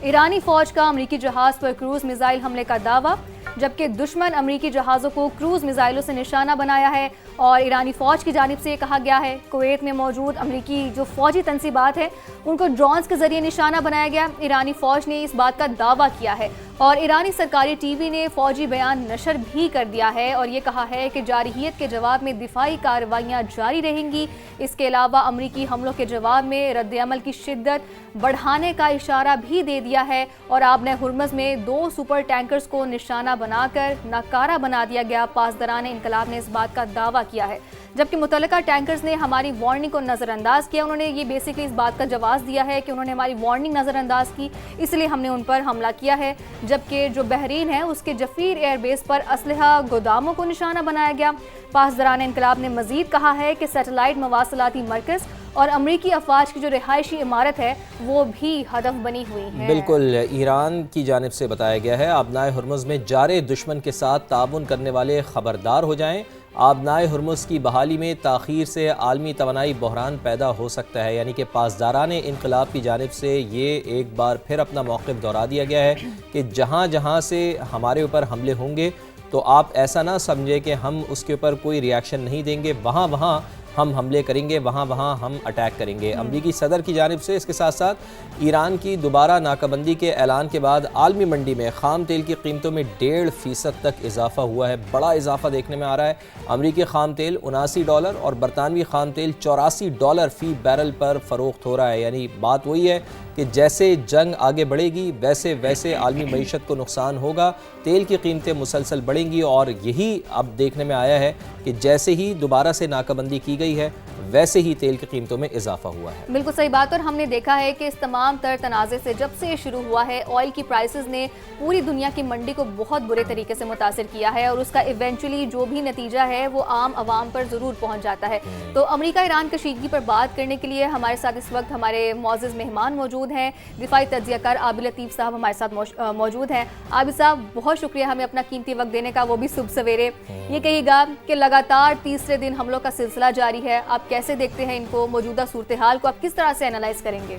ईरानी फौज का अमरीकी जहाज पर क्रूज मिसाइल हमले का दावा, जबकि दुश्मन अमरीकी जहाज़ों को क्रूज मिसाइलों से निशाना बनाया है। और ईरानी फ़ौज की जानिब से ये कहा गया है कुवैत में मौजूद अमरीकी जो फ़ौजी तनसीबात है उनको ड्रोन्स के ज़रिए निशाना बनाया गया। ईरानी फ़ौज ने इस बात का दावा किया है और ईरानी सरकारी टीवी ने फ़ौजी बयान नशर भी कर दिया है और ये कहा है कि जारहियत के जवाब में दिफाई कार्रवाइयाँ जारी रहेंगी। इसके अलावा अमरीकी हमलों के जवाब में रद्द-ए-अमल की शिद्दत बढ़ाने का इशारा भी दे दिया है और आबने हुर्मुज़ में 2 सुपर टैंकर्स को निशाना बनाकर नाकारा बना दिया गया। पासदारान इनकलाब ने इस बात का दावा किया है, जबकि मुतल्लिका टैंकर्स ने हमारी वार्निंग को नज़रअंदाज किया। उन्होंने ये बेसिकली इस बात का जवाब दिया है कि उन्होंने हमारी वार्निंग नज़रअंदाज की, इसलिए हमने उन पर हमला किया है। जबकि जो बहरीन है उसके जफीर एयरबेस पर असलहा गोदामों को निशाना बनाया गया। पासदारान इनकलाब ने मजीद कहा है कि सैटेलाइट मवासलाती मरकज़ और अमरीकी अफवाज की जो रिहायशी इमारत है वो भी हदफ बनी हुई है। बिल्कुल, ईरान की जानिब से बताया गया है आबनाए हुर्मुज़ में जारे दुश्मन के साथ ताउन करने वाले खबरदार हो जाएं। आबनाए हुर्मुज़ की बहाली में ताख़ीर से आलमी तवानाई बहरान पैदा हो सकता है। यानी कि पासदारान इनकलाब की जानिब से ये एक बार फिर अपना मौक़िफ़ दोहरा दिया गया है कि जहाँ जहाँ से हमारे ऊपर हमले होंगे तो आप ऐसा ना समझे कि हम उसके ऊपर कोई रिएक्शन नहीं देंगे, वहाँ वहाँ हम हमले करेंगे, वहाँ वहाँ हम अटैक करेंगे। अमरीकी सदर की जानिब से इसके साथ साथ ईरान की दोबारा नाकाबंदी के ऐलान के बाद आलमी मंडी में ख़ाम तेल की कीमतों में 1.5% तक इजाफा हुआ है। बड़ा इजाफा देखने में आ रहा है। अमरीकी ख़ाम तेल $79 और बरतानवी ख़ाम तेल $84 फ़ी बैरल पर फ़रोख्त हो रहा है। यानी बात वही है कि जैसे जंग आगे बढ़ेगी वैसे वैसे आलमी मईशत को नुकसान होगा, तेल की कीमतें मुसलसल बढ़ेंगी और यही अब देखने में आया है कि जैसे ही दोबारा से नाकाबंदी की गई है वैसे ही तेल की कीमतों में इजाफा हुआ है। बिल्कुल सही बात। और हमने देखा है कि इस तमाम तर तनाज़े से जब से ये शुरू हुआ है ऑयल की प्राइसेस ने पूरी दुनिया की मंडी को बहुत बुरे तरीके से मुतासिर किया है और उसका इवेंचुअली जो भी नतीजा है वो आम आवाम पर ज़रूर पहुँच जाता है। तो अमरीका ईरान कशीदगी पर बात करने के लिए हमारे साथ इस वक्त हमारे मौजूद मेहमान मौजूद हैं। दिफाई तज्ज़ियाकार आबिद लतीफ़ साहब हमारे साथ मौजूद हैं। आबिद साहब, बहुत शुक्रिया हमें अपना कीमती वक्त देने का, वो भी सुबह सवेरे। ये कहिएगा कि लगातार तीसरे दिन हमलों का सिलसिला जारी है, आप कैसे देखते हैं इनको, मौजूदा सूरत हाल को आप किस तरह से एनालाइज करेंगे?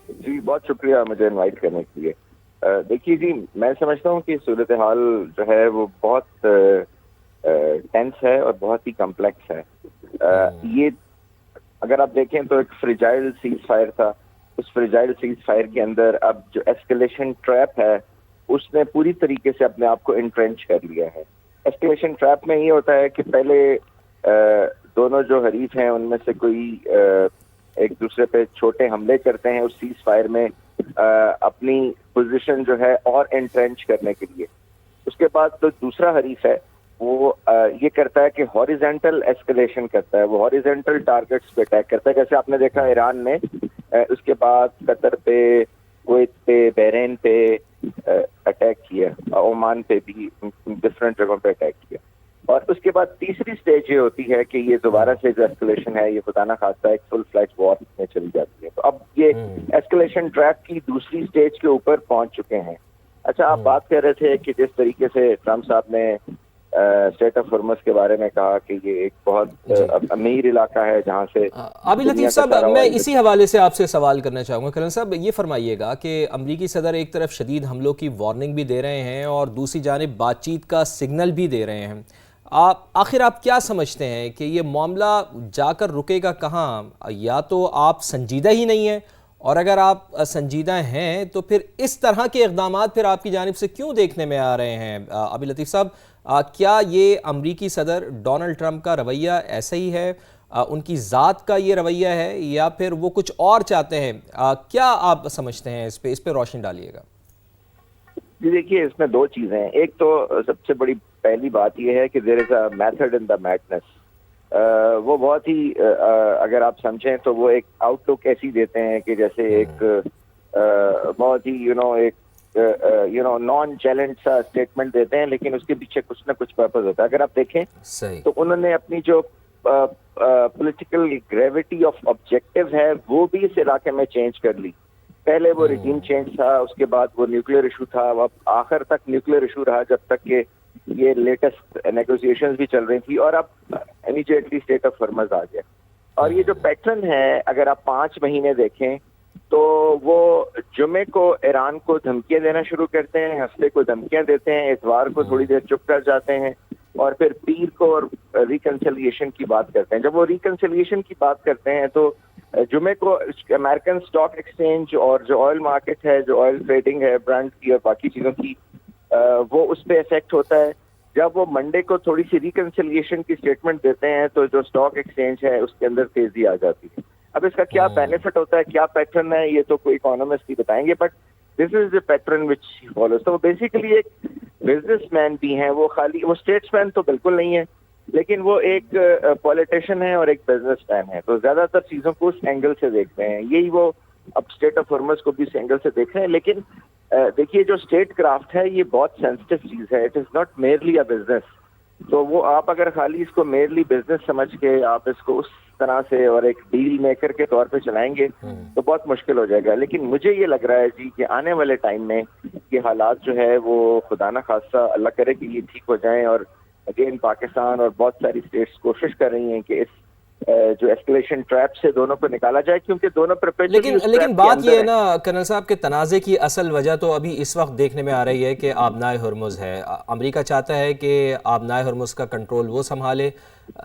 जी, बहुत शुक्रिया मुझे इनवाइट करने के लिए। देखिए जी, मैं समझता हूँ कि सूरत हाल जो है वो बहुत टेंस है और बहुत ही कम्प्लेक्स है। ये अगर आप देखें तो एक फ्रिजाइल सीज फायर था, उस फ्रिजाइल सीज फायर के अंदर अब जो एस्केलेशन ट्रैप है उसने पूरी तरीके से अपने आप को इंट्रेंच कर लिया है। एस्केलेशन ट्रैप में ये होता है कि पहले दोनों जो हरीफ हैं उनमें से कोई एक दूसरे पे छोटे हमले करते हैं उस सीज फायर में अपनी पोजीशन जो है और एंट्रेंच करने के लिए। उसके बाद तो दूसरा हरीफ है वो ये करता है कि हॉरिजेंटल एस्केलेशन करता है, वो हॉरिजेंटल टारगेट्स पे अटैक करता है। जैसे आपने देखा ईरान ने उसके बाद कतर पे, कुवैत पे, बहरीन पे अटैक किया, ओमान पे भी डिफरेंट जगहों पे अटैक किया। और उसके बाद तीसरी स्टेज ये होती है कि ये दोबारा से जो एस्केलेशन है ये खुदा ना खास्ता एक फुल फ्लैश वॉर में चली जाती है। तो अब ये एस्केलेशन ट्रैक की दूसरी स्टेज के ऊपर पहुंच चुके हैं। अच्छा, आप बात कर रहे थे कि जिस तरीके से ट्रम्प साहब ने स्टेट ऑफ हुर्मुज़ के बारे में कहा कि ये एक बहुत अमीर इलाका है जहाँ से आबिद लतीफ़ साहब, मैं इसी हवाले से आपसे सवाल करना चाहूँगा। करण साहब, ये फरमाइएगा कि अमरीकी सदर एक तरफ शदीद हमलों की वार्निंग भी दे रहे हैं और दूसरी जानिब बातचीत का सिग्नल भी दे रहे हैं। आखिर आप क्या समझते हैं कि ये मामला जाकर रुकेगा कहाँ? या तो आप संजीदा ही नहीं हैं, और अगर आप संजीदा हैं तो फिर इस तरह के इक़दामात फिर आपकी जानिब से क्यों देखने में आ रहे हैं? आबिद लतीफ़ साहब, क्या ये अमरीकी सदर डोनाल्ड ट्रंप का रवैया ऐसा ही है, उनकी ज़ात का ये रवैया है, या फिर वो कुछ और चाहते हैं? क्या आप समझते हैं? इस पे रोशनी डालिएगा। जी देखिए, इसमें दो चीज़ें हैं। एक तो सबसे बड़ी पहली बात यह है कि there is a method in the madness. वो बहुत ही अगर आप समझें तो वो एक आउटलुक ऐसी देते हैं कि जैसे एक बहुत ही एक नॉन चैलेंज सा स्टेटमेंट देते हैं, लेकिन उसके पीछे कुछ ना कुछ पर्पस होता है। अगर आप देखें तो उन्होंने अपनी जो पॉलिटिकल ग्रेविटी ऑफ ऑब्जेक्टिव है वो भी इस इलाके में चेंज कर ली। पहले वो रिजीम चेंज था, उसके बाद वो न्यूक्लियर इशू था, अब आखिर तक न्यूक्लियर इशू रहा जब तक कि ये लेटेस्ट नेगोशिएशंस भी चल रही थी, और अब इमीडिएटली स्टेट ऑफ हुर्मुज़ आ गया। और ये जो पैटर्न है अगर आप 5 महीने देखें تو وہ جمعے کو ایران کو دھمکیاں دینا شروع کرتے ہیں، ہفتے کو دھمکیاں دیتے ہیں، اتوار کو تھوڑی دیر چپ کر جاتے ہیں، اور پھر پیر کو ریکنسیلیشن کی بات کرتے ہیں۔ جب وہ ریکنسیلیشن کی بات کرتے ہیں تو جمعے کو امریکن اسٹاک ایکسچینج اور جو آئل مارکیٹ ہے، جو آئل ٹریڈنگ ہے برانڈ کی اور باقی چیزوں کی، وہ اس پہ افیکٹ ہوتا ہے۔ جب وہ منڈے کو تھوڑی سی ریکنسیلیشن کی اسٹیٹمنٹ دیتے ہیں تو جو اسٹاک ایکسچینج ہے اس کے اندر تیزی آ جاتی ہے۔ اب اس کا کیا بینیفٹ ہوتا ہے، کیا پیٹرن ہے، یہ تو کوئی اکانومسٹ ہی بتائیں گے، but this is the pattern which follows. تو وہ بیسیکلی ایک بزنس مین بھی ہیں، وہ خالی وہ اسٹیٹس مین تو بالکل نہیں ہے، لیکن وہ ایک پولیٹیشین ہے اور ایک بزنس مین ہے، تو زیادہ تر چیزوں کو اس اینگل سے دیکھتے ہیں۔ یہی وہ اب اسٹیٹ آف ہارمز کو بھی اس اینگل سے دیکھ رہے ہیں۔ لیکن دیکھیے جو اسٹیٹ کرافٹ ہے یہ بہت سینسٹیو چیز ہے، it is not merely a business. تو وہ آپ اگر خالی اس کو میئرلی بزنس سمجھ کے آپ اس کو اس طرح سے اور ایک ڈیل میکر کے طور پہ چلائیں گے تو بہت مشکل ہو جائے گا۔ لیکن مجھے یہ لگ رہا ہے جی کہ آنے والے ٹائم میں یہ حالات جو ہے وہ خدا نہ خواستہ اللہ کرے کہ یہ ٹھیک ہو جائیں، اور اگین پاکستان اور بہت ساری اسٹیٹس کوشش کر رہی ہیں کہ اس جو ایسکلیشن ٹریپ سے دونوں کو نکالا جائے، کیونکہ دونوں لیکن بات یہ ہے نا کرنل صاحب کہ تنازع کی اصل وجہ تو ابھی اس وقت دیکھنے میں آ رہی ہے کہ آبنائے ہرمز ہے۔ امریکہ چاہتا ہے کہ آبنائے ہرمز کا کنٹرول وہ سنبھالے،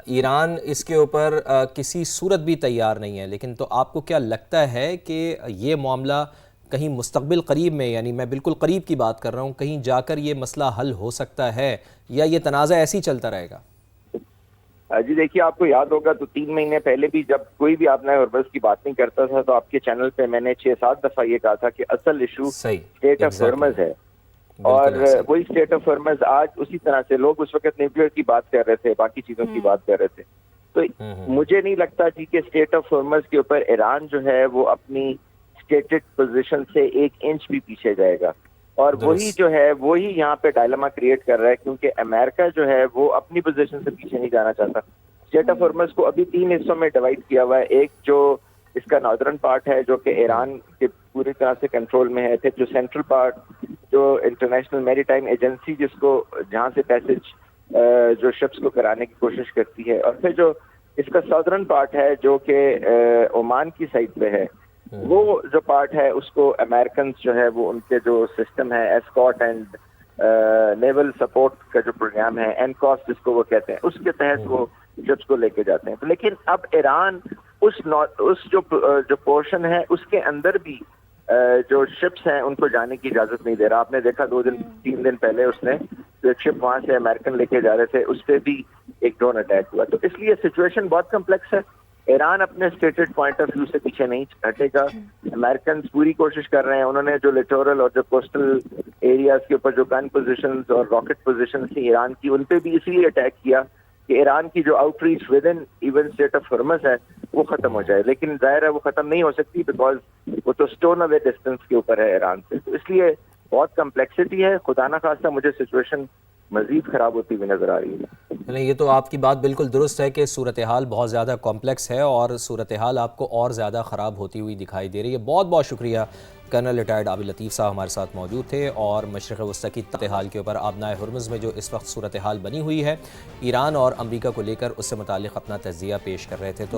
ایران اس کے اوپر کسی صورت بھی تیار نہیں ہے۔ لیکن تو آپ کو کیا لگتا ہے کہ یہ معاملہ کہیں مستقبل قریب میں، یعنی میں بالکل قریب کی بات کر رہا ہوں، کہیں جا کر یہ مسئلہ حل ہو سکتا ہے یا یہ تنازع ایسے ہی چلتا رہے گا؟ جی دیکھیے، آپ کو یاد ہوگا تو 3 مہینے پہلے بھی جب کوئی بھی آبنائے ہرمز کی بات نہیں کرتا تھا تو آپ کے چینل پہ میں نے 6-7 دفعہ یہ کہا تھا کہ اصل ایشو اسٹیٹ آف ہرمز ہے، اور وہی اسٹیٹ آف ہرمز آج اسی طرح سے لوگ اس وقت نیوکلیر کی بات کر رہے تھے، باقی چیزوں کی بات کر رہے تھے۔ تو مجھے نہیں لگتا جی کہ اسٹیٹ آف ہرمز کے اوپر ایران جو ہے وہ اپنی اسٹیٹڈ پوزیشن سے 1 انچ بھی پیچھے جائے گا، اور وہی جو ہے وہی یہاں پہ ڈائلما کریٹ کر رہا ہے، کیونکہ امریکہ جو ہے وہ اپنی پوزیشن سے پیچھے نہیں جانا چاہتا۔ اسٹیٹ آف ہرمز کو ابھی 3 حصوں میں ڈیوائڈ کیا ہوا ہے، ایک جو اس کا ناردرن پارٹ ہے جو کہ ایران کے پوری طرح سے کنٹرول میں ہے، پھر جو سینٹرل پارٹ جو انٹرنیشنل میری ٹائم ایجنسی جس کو جہاں سے پیسج جو شپس کو کرانے کی کوشش کرتی ہے، اور پھر جو اس کا ساؤدرن پارٹ ہے جو کہ عمان کی سائڈ پہ ہے، وہ جو پارٹ ہے اس کو امریکنز جو ہے وہ ان کے جو سسٹم ہے ایسکارٹ اینڈ نیول سپورٹ کا جو پروگرام ہے اینکاس جس کو وہ کہتے ہیں، اس کے تحت وہ شپس کو لے کے جاتے ہیں۔ لیکن اب ایران اس جو پورشن ہے اس کے اندر بھی جو شپس ہیں ان کو جانے کی اجازت نہیں دے رہا۔ آپ نے دیکھا 2-3 دن پہلے اس نے جو ایک شپ وہاں سے امریکن لے کے جا رہے تھے اس پہ بھی ایک ڈرون اٹیک ہوا۔ تو اس لیے سچویشن بہت کمپلیکس ہے۔ ایران اپنے اسٹیٹڈ پوائنٹ آف ویو سے پیچھے نہیں ہٹے گا، امریکنز پوری کوشش کر رہے ہیں، انہوں نے جو لٹورل اور جو کوسٹل ایریاز کے اوپر جو گن پوزیشنز اور راکٹ پوزیشنز تھی ایران کی، ان پہ بھی اس لیے اٹیک کیا کہ ایران کی جو out reach with in even state of Hormuz ہے وہ ختم ہو جائے۔ لیکن ظاہر ہے وہ ختم نہیں ہو سکتی بیکاز وہ تو اسٹون اوے ڈسٹینس کے اوپر ہے ایران سے، تو اس لیے بہت کمپلیکسٹی ہے۔ خدا نہ خواستہ مجھے سچویشن مزید خراب ہوتی ہوئی نظر آ رہی ہے۔ نہیں، یہ تو آپ کی بات بالکل درست ہے کہ صورتحال بہت زیادہ کمپلیکس ہے اور صورتحال آپ کو اور زیادہ خراب ہوتی ہوئی دکھائی دے رہی ہے۔ بہت بہت شکریہ کرنل ریٹائرڈ عابد لطیف صاحب ہمارے ساتھ موجود تھے اور مشرق وسطی کی صورتحال کے اوپر آبنائے ہرمز میں جو اس وقت صورتحال بنی ہوئی ہے ایران اور امریکہ کو لے کر اس سے متعلق اپنا تجزیہ پیش کر رہے تھے۔ تو